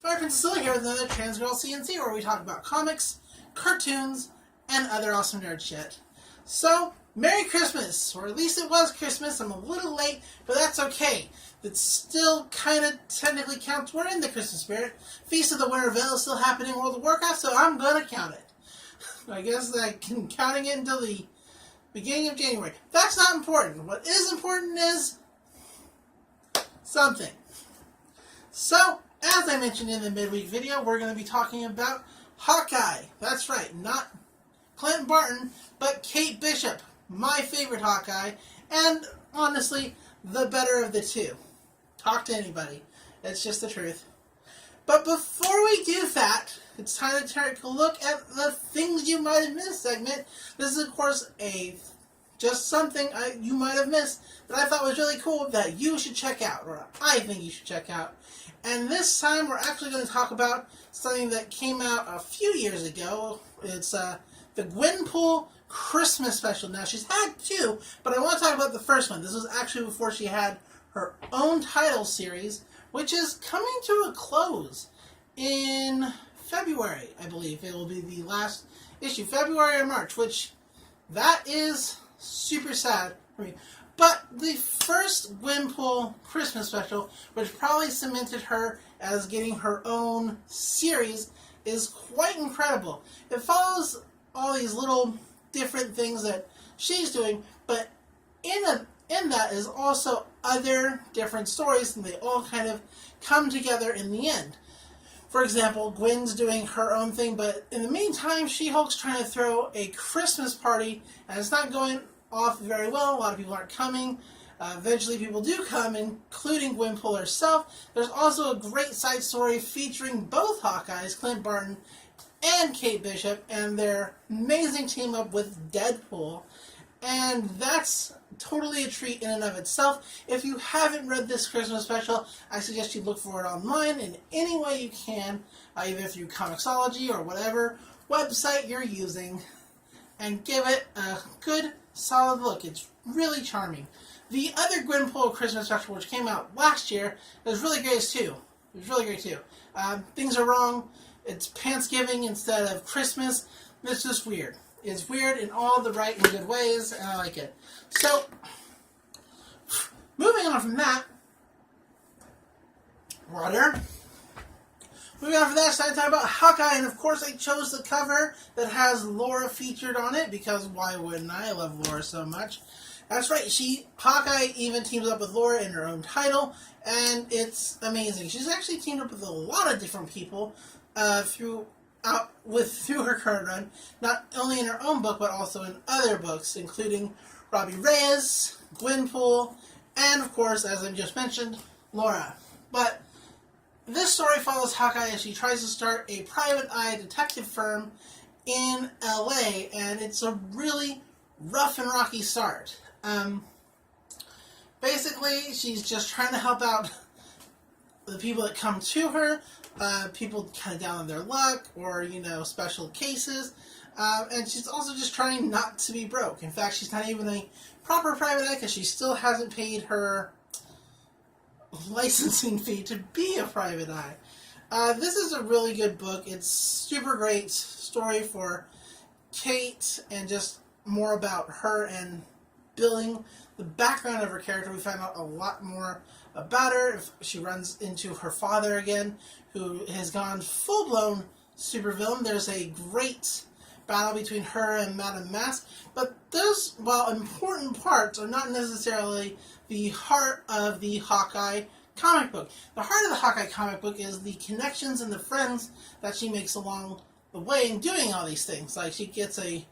Hi, Princess here with another Transgirl CNC, where we talk about comics, cartoons, and other awesome nerd shit. So, Merry Christmas! Or at least it was Christmas. I'm a little late, but that's okay. It still kind of technically counts. We're in the Christmas spirit. Feast of the Winter Veil is still happening in World of Warcraft, so I'm gonna count it. I guess I can counting it until the beginning of January. That's not important. What is important is something. So, as I mentioned in the midweek video, we're going to be talking about Hawkeye. That's right, not Clint Barton, but Kate Bishop, my favorite Hawkeye, and honestly, the better of the two. Talk to anybody. It's just the truth. But before we do that, it's time to take a look at the things you might have missed segment. This is, of course, just something you might have missed that I thought was really cool that you should check out, or I think you should check out. And this time we're actually going to talk about something that came out a few years ago. It's the Gwenpool Christmas special. Now, she's had two, but I want to talk about the first one. This was actually before she had her own title series, which is coming to a close in February, I believe. It will be the last issue, February or March, which that is super sad for me. But the first Gwenpool Christmas special, which probably cemented her as getting her own series, is quite incredible. It follows all these little different things that she's doing, but in that is also other different stories, and they all kind of come together in the end. For example, Gwen's doing her own thing, but in the meantime, She-Hulk's trying to throw a Christmas party, and it's not going off very well. A lot of people aren't coming. Eventually people do come, including Gwenpool herself. There's also a great side story featuring both Hawkeyes, Clint Barton and Kate Bishop, and their amazing team up with Deadpool. And that's totally a treat in and of itself. If you haven't read this Christmas special, I suggest you look for it online in any way you can, either through Comixology or whatever website you're using, and give it a good solid look. It's really charming. The other Gwenpool Christmas special, which came out last year, was really great too. It was really great too. Things are wrong. It's Pantsgiving instead of Christmas. It's just weird. It's weird in all the right and good ways, and I like it. So, moving on from that, moving on from that, it's time to talk about Hawkeye, and of course I chose the cover that has Laura featured on it, because why wouldn't I? I love Laura so much. That's right, Hawkeye even teams up with Laura in her own title, and it's amazing. She's actually teamed up with a lot of different people through her current run, not only in her own book, but also in other books, including Robbie Reyes, Gwenpool, and of course, as I just mentioned, Laura. But this story follows Hawkeye as she tries to start a private eye detective firm in LA, and it's a really rough and rocky start. Basically, she's just trying to help out the people that come to her, people kind of down on their luck, or, special cases, and she's also just trying not to be broke. In fact, she's not even a proper private eye because she still hasn't paid her licensing fee to be a private eye. This is a really good book. It's super great story for Kate, and just more about her and building the background of her character. We find out a lot more about her. If she runs into her father again, who has gone full-blown supervillain. There's a great battle between her and Madame Mask, but those, while important parts, are not necessarily the heart of the Hawkeye comic book. The heart of the Hawkeye comic book is the connections and the friends that she makes along the way in doing all these things. Like, she gets a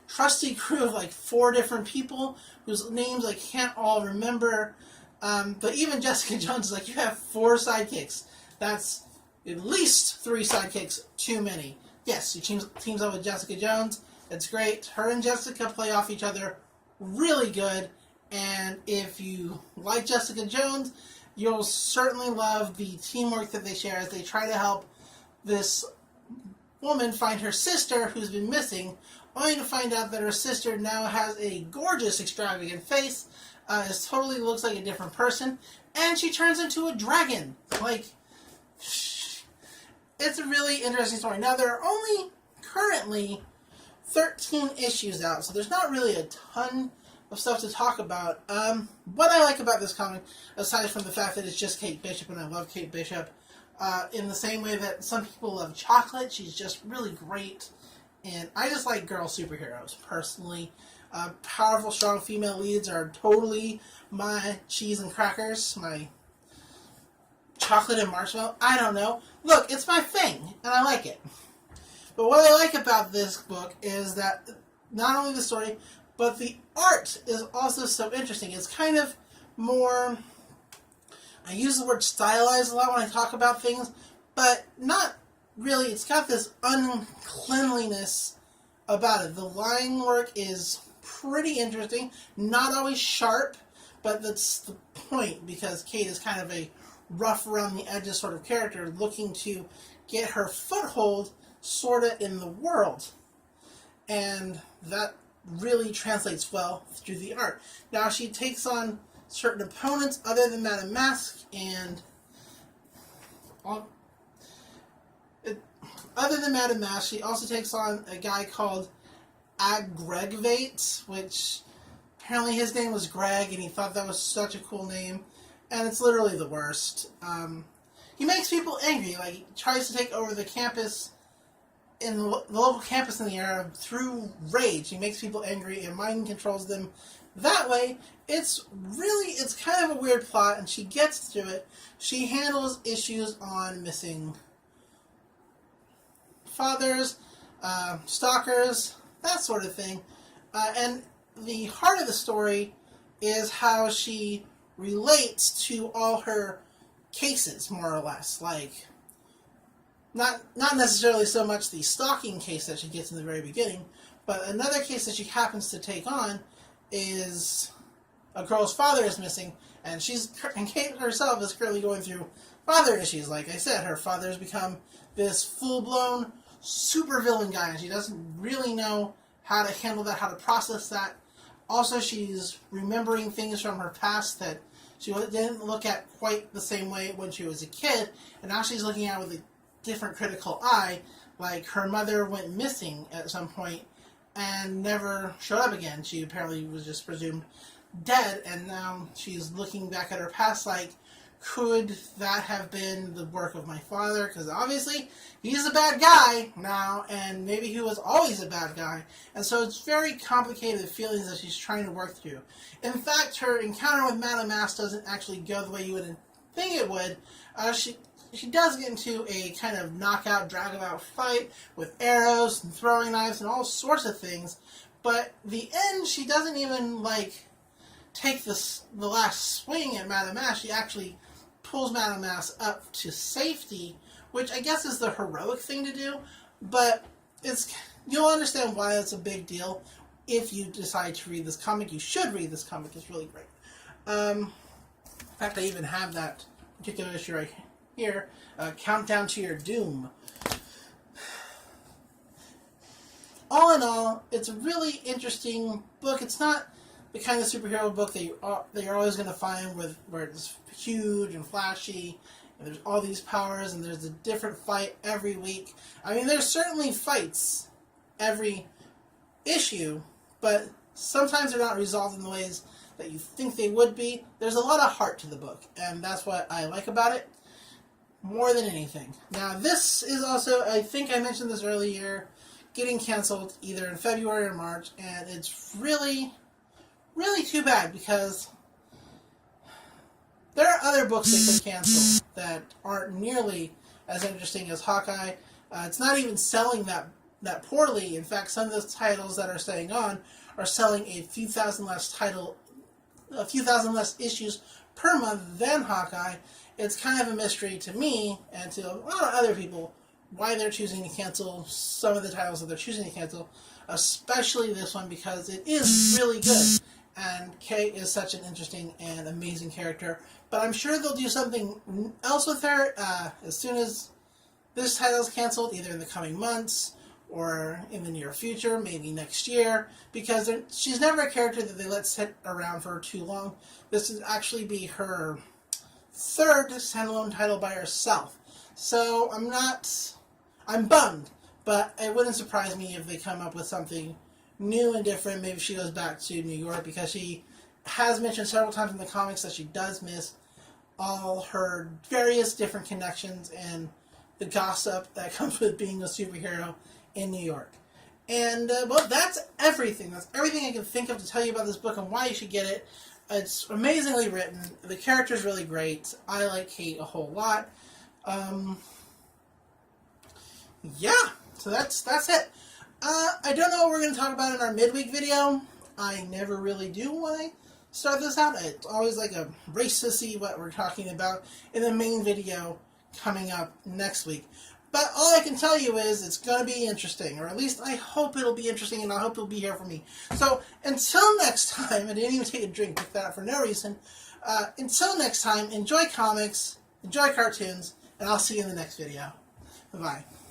trusty crew of like 4 different people whose names I can't all remember. But even Jessica Jones is like, you have 4 sidekicks. That's at least 3 sidekicks too many. Yes, she teams up with Jessica Jones. It's great. Her and Jessica play off each other really good. And if you like Jessica Jones, you'll certainly love the teamwork that they share as they try to help this woman find her sister who's been missing, only to find out that her sister now has a gorgeous, extravagant face. It totally looks like a different person, and she turns into a dragon. Like, it's a really interesting story. Now, there are only currently 13 issues out, so there's not really a ton of stuff to talk about. What I like about this comic, aside from the fact that it's just Kate Bishop, and I love Kate Bishop, in the same way that some people love Chocolate, she's just really great. And I just like girl superheroes, personally. Powerful, strong female leads are totally my cheese and crackers, my chocolate and marshmallow. I don't know. Look, it's my thing, and I like it. But what I like about this book is that not only the story, but the art is also so interesting. It's kind of more... I use the word stylized a lot when I talk about things, but not really. It's got this uncleanliness about it. The line work is pretty interesting. Not always sharp, but that's the point, because Kate is kind of a rough around the edges sort of character looking to get her foothold sort of in the world. And that really translates well through the art. Now she takes on certain opponents other than Madame Mask, and other than Madame Mask, she also takes on a guy called Agregvate, which apparently his name was Greg, and he thought that was such a cool name, and it's literally the worst. He makes people angry. Like, he tries to take over the campus, in the local campus in the area, through rage. He makes people angry and mind controls them that way. It's kind of a weird plot, and she gets through it. She handles issues on missing fathers, stalkers, that sort of thing. And the heart of the story is how she relates to all her cases, more or less. Like, not necessarily so much the stalking case that she gets in the very beginning, but another case that she happens to take on is a girl's father is missing, and Kate herself is currently going through father issues. Like I said, her father has become this full-blown supervillain guy, and she doesn't really know how to handle that, how to process that. Also, she's remembering things from her past that she didn't look at quite the same way when she was a kid, and now she's looking at it with a different critical eye. Like, her mother went missing at some point and never showed up again. She apparently was just presumed dead, and now she's looking back at her past like, could that have been the work of my father? Because obviously he's a bad guy now, and maybe he was always a bad guy. And so it's very complicated feelings that she's trying to work through. In fact, her encounter with Madame Mask doesn't actually go the way you would think it would. She does get into a kind of knockout, drag-out fight with arrows and throwing knives and all sorts of things. But the end, she doesn't even, like, take the last swing at Madame Mask. She actually pulls Madame Mask up to safety, which I guess is the heroic thing to do. But you'll understand why it's a big deal if you decide to read this comic. You should read this comic. It's really great. In fact, I even have that particular issue right here, Countdown to Your Doom. All in all, it's a really interesting book. It's not the kind of superhero book that you're always going to find where it's huge and flashy, and there's all these powers, and there's a different fight every week. I mean, there's certainly fights every issue, but sometimes they're not resolved in the ways that you think they would be. There's a lot of heart to the book, and that's what I like about it more than anything. Now, this is also, I think I mentioned this earlier, getting canceled either in February or March, and it's really, really too bad, because there are other books they could cancel that aren't nearly as interesting as Hawkeye. It's not even selling that poorly. In fact, some of those titles that are staying on are selling a few thousand less issues per month than Hawkeye. It's kind of a mystery to me and to a lot of other people why they're choosing to cancel some of the titles that they're choosing to cancel, especially this one, because it is really good. And Kay is such an interesting and amazing character. But I'm sure they'll do something else with her as soon as this title is canceled, either in the coming months or in the near future, maybe next year, because she's never a character that they let sit around for too long. This would actually be her third standalone title by herself. So I'm bummed, but it wouldn't surprise me if they come up with something new and different. Maybe she goes back to New York, because she has mentioned several times in the comics that she does miss all her various different connections and the gossip that comes with being a superhero in New York. And, well, that's everything. That's everything I can think of to tell you about this book and why you should get it. It's amazingly written. The character's really great. I like Kate a whole lot. Yeah, so that's it. I don't know what we're going to talk about in our midweek video. I never really do when I start this out. It's always like a race to see what we're talking about in the main video coming up next week. But all I can tell you is it's going to be interesting, or at least I hope it'll be interesting, and I hope you'll be here for me. So until next time, I didn't even take a drink, picked that up for no reason. Until next time, enjoy comics, enjoy cartoons, and I'll see you in the next video. Bye-bye.